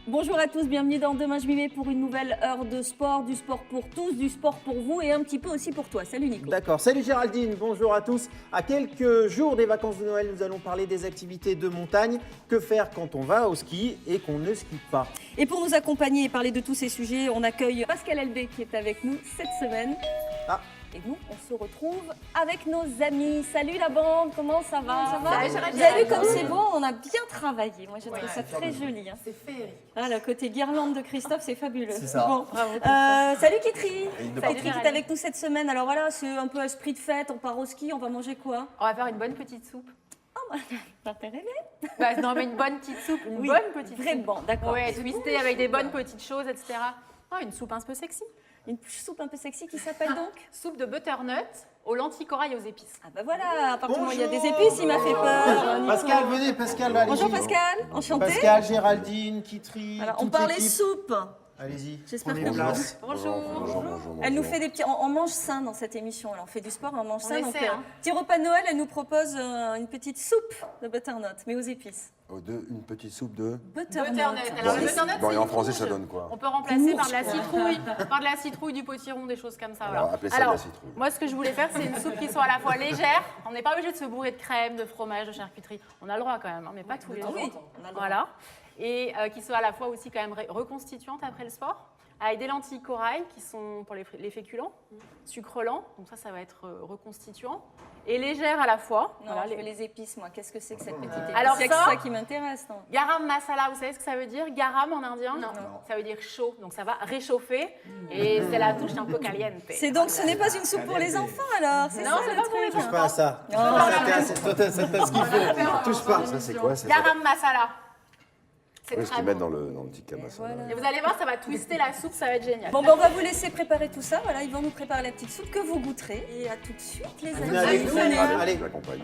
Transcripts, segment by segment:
Bonjour à tous, bienvenue dans Demain je m'y mets pour une nouvelle heure de sport, du sport pour tous, du sport pour vous et un petit peu aussi pour toi. Salut Nico. D'accord, salut Géraldine, bonjour à tous. À quelques jours des vacances de Noël, nous allons parler des activités de montagne. Que faire quand on va au ski et qu'on ne skie pas? Et pour nous accompagner et parler de tous ces sujets, on accueille Pascal Elbé qui est avec nous cette semaine. Ah. Et nous, on se retrouve avec nos amis. Salut la bande, comment ça va? Ça va? Vous avez vu comme c'est beau, on a bien travaillé. Moi, j'ai trouvé ça très joli. Hein. C'est féerique. Ah, le côté guirlande de Christophe, c'est fabuleux. C'est ça. Bon. Salut Kitri. Kitri qui est avec nous cette semaine. Alors voilà, c'est un peu esprit de fête. On part au ski, on va manger quoi? On va faire une bonne petite soupe. T'as rêvé? Bah, non, mais une bonne petite soupe, une Oui, bonne petite très soupe. bon, d'accord. Ouais, twistée avec des bonnes petites choses, etc. Oh, une soupe un peu sexy. Une soupe un peu sexy qui s'appelle donc? Soupe de butternut aux lentilles corail aux épices. Ah bah voilà, à partir du moment où il y a des Bonjour. épices, il m'a fait peur. Nico. Pascal, venez, Pascal, allez-y. Bonjour Pascal, enchanté. Pascal, Géraldine, Kitri, Alors, on toute parlait l'équipe. soupe. Allez-y, J'espère prenez que place. Bonjour. Elle nous fait des petits. On mange sain dans cette émission. Alors, on fait du sport, on mange On sain. essaie, Donc, hein. petit repas de Noël, elle nous propose une petite soupe de butternut, mais aux épices. Une petite soupe de... Butternut. Butternut. Alors, le butternut, Bon, et c'est en français, rouge. ça donne quoi? On peut remplacer par de la Courge, citrouille, du potiron, des choses comme ça. Alors, Voilà. appelez ça de la citrouille. Moi, ce que je voulais faire, c'est une soupe qui soit à la fois légère. On n'est pas obligé de se bourrer de crème, de fromage, de charcuterie. On a le droit quand même, hein, mais pas tous les jours. Oui, on a le droit. Voilà. Et qui soit à la fois aussi quand même reconstituante après le sport, avec des lentilles corail qui sont pour les féculents, sucre lent, donc ça va être reconstituant, et légère à la fois. Non, Voilà, je veux les épices, moi. Qu'est-ce que c'est que cette petite épice? Alors c'est ça- ça qui m'intéresse, non? Garam masala, vous savez ce que ça veut dire? Garam en indien? Non. Ça veut dire chaud, donc ça va réchauffer, et c'est la touche un peu caliente. C'est donc, ce n'est pas une soupe pour les enfants, alors? C'est Non, ça c'est le pas pour les truc. Touche pas à ça. Non. Toi, t'as ce qu'il faut. Touche pas. Ça, c'est quoi? C'est Garam masala. C'est ce très qu'ils bon. mettent dans le petit cabas. Voilà. Et vous allez voir, ça va twister la soupe, ça va être génial. Bon, ben, on va vous laisser préparer tout ça. Voilà, ils vont nous préparer la petite soupe que vous goûterez. Et à tout de suite, les amis. Allez, Venez. allez. Je l'accompagne.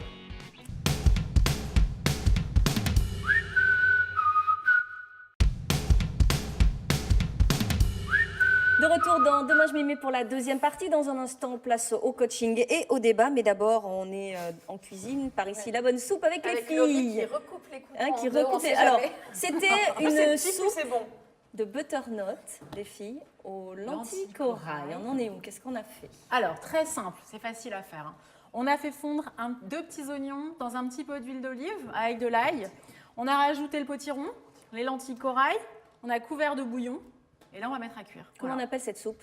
De retour dans Demain je m'y mets pour la deuxième partie. Dans un instant, place au coaching et au débat. Mais d'abord, on est en cuisine. Par ici, la bonne soupe avec les Avec Laurie qui filles. recoupe les coupons Hein, en qui deux, on recoupe- sait Alors, jamais. c'était C'est une petit, soupe c'est bon. de butternut, les filles, aux lentilles corail. On en est où? Qu'est-ce qu'on a fait? Alors, très simple, c'est facile à faire. Hein. On a fait fondre deux petits oignons dans un petit pot d'huile d'olive avec de l'ail. On a rajouté le potiron, les lentilles corail. On a couvert de bouillon. Et là, on va mettre à cuire. Comment Voilà. on appelle cette soupe?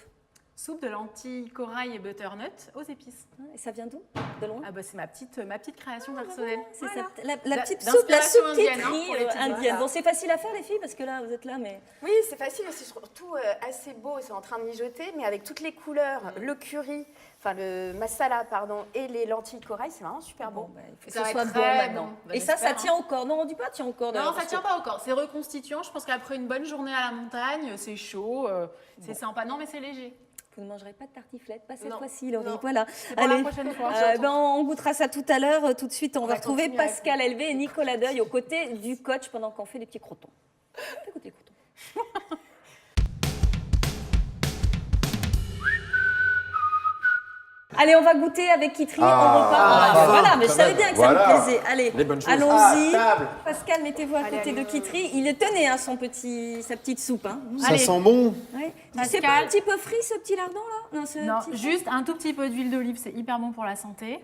Soupe de lentilles corail et butternut aux épices. Et ça vient d'où? De loin? Ah bah, c'est ma petite création personnelle. C'est Voilà. la petite soupe, la D'inspiration soupe indienne, Kitri, hein, pour les petites indienne. voilà. Bon, c'est facile à faire, les filles, parce que là, vous êtes là, mais... Oui, c'est facile et c'est surtout assez beau, c'est en train de mijoter, mais avec toutes les couleurs, le curry, enfin le masala, pardon, et les lentilles corail, c'est vraiment super beau. Bon, bah, il faut que Ça ce va soit être bon très maintenant. bon. Bah, Et ça j'espère, tient au corps. Non, on dit pas tient au corps. Non, d'ailleurs, ça parce tient que- pas au corps. C'est reconstituant. Je pense qu'après une bonne journée à la montagne, c'est chaud, c'est sympa. Non, mais c'est léger. Vous ne mangerez pas de tartiflette, pas cette Non. fois-ci, Laurie. Non. Voilà. C'est pour la prochaine fois. Ben, on goûtera ça tout à l'heure. Tout de suite, on va retrouver continuer avec Pascal Elvé et Nicolas Deuil aux côtés du coach pendant qu'on fait des petits crotons. Fais goûter les crotons. Allez, on va goûter avec Kitri. On repart. Voilà, mais je savais bien que ça Voilà. me plaisait. Allez, Les bonnes choses. allons-y. Ah, table. Pascal, mettez-vous à côté de Kitri. Il tenait hein, sa petite soupe. Hein. Ça Allez. sent bon. Ouais. Pascal. C'est pas un petit peu frit ce petit lardon là? Non, Non, petit- juste un tout petit peu d'huile d'olive, c'est hyper bon pour la santé.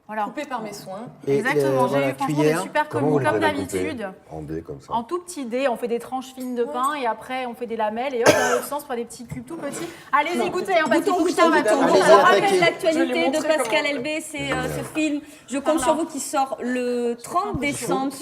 Voilà. Coupé par mes soins. Et Exactement, j'ai voilà, eu franchement cuillère. des super Comment vous commis comme l'avez coupé? d'habitude. En dés, comme ça. En tout petit dés, on fait des tranches fines de pain et après on fait des lamelles et hop, dans l'autre sens, on fait des petits cubes tout petits. Allez-y, goûtez, hein, parce qu'il faut que ça va Goûtons. Allez, On rappelle attaquez. l'actualité de Pascal Elbé, c'est ce film. Je compte sur vous qui sort le 30 décembre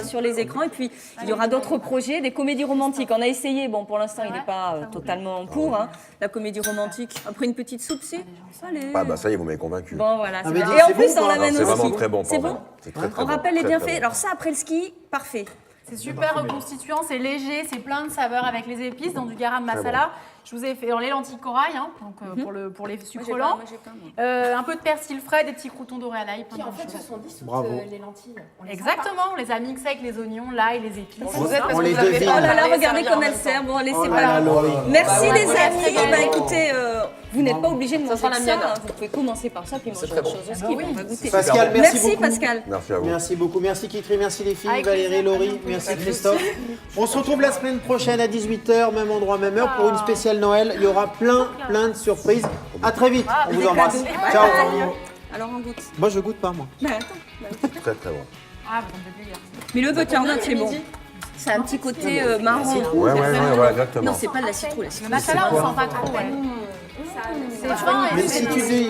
sur les écrans. Et puis, il y aura d'autres projets, des comédies romantiques. On a essayé, bon, pour l'instant, il n'est pas totalement pour. Hein. La comédie romantique, après une petite soupe, c'est... Allez. Ah bah ça y est, vous m'avez convaincu. Bon, voilà. Ah, c'est mais bien. dis, Et en c'est plus, bon, on quoi. l'amène C'est aussi. vraiment très bon. C'est pardon. bon. C'est très très On bon. rappelle les Très, bienfaits. très bon. Alors ça, après le ski, parfait. C'est super reconstituant, c'est léger, c'est plein de saveurs avec les épices dans du garam masala. Je vous ai fait dans les lentilles corail, hein, donc, pour les sucres Moi, lents. j'ai pas. Un peu de persil frais, des petits croutons dorés à l'ail. plein Qui en de fait choses. se sont dissoutes Bravo. les lentilles. On les sent Exactement, on les a mixés avec les oignons, l'ail, les épices. Vous êtes parce On que les vous avez devine. pas Oh là là, parlé, regardez ça comme revient elle en sert. Bon, laissez Oh pas. là là, Laurie. Merci Bah, les ouais, amis. très bien. Bah écoutez, vous n'êtes pas obligés de manger sera la ça. mienne. Hein. Vous pouvez commencer par ça puis manger autre chose aussi. oui. On va goûter. Pascal, merci beaucoup. Pascal. Merci à vous. Merci beaucoup, merci Kitry, merci les filles, Avec Valérie, plaisir, à Laurie, bientôt. merci Christophe. On se retrouve la semaine prochaine à 18h, même endroit, même heure, pour une spéciale Noël. Il y aura plein de surprises. À très vite, on vous des embrasse. cadeaux. Ciao. Alors on goûte. Moi je goûte pas moi. Bah attends. Très très bon. Ah, vous me faites plaisir. Mais le butternut c'est bon. Ça a un petit côté marron. Ouais, exactement. Non, c'est pas de la citrouille. La Le citrouille, masala, on sent pas trop. Ouais. C'est fin et Mais c'est si tu dis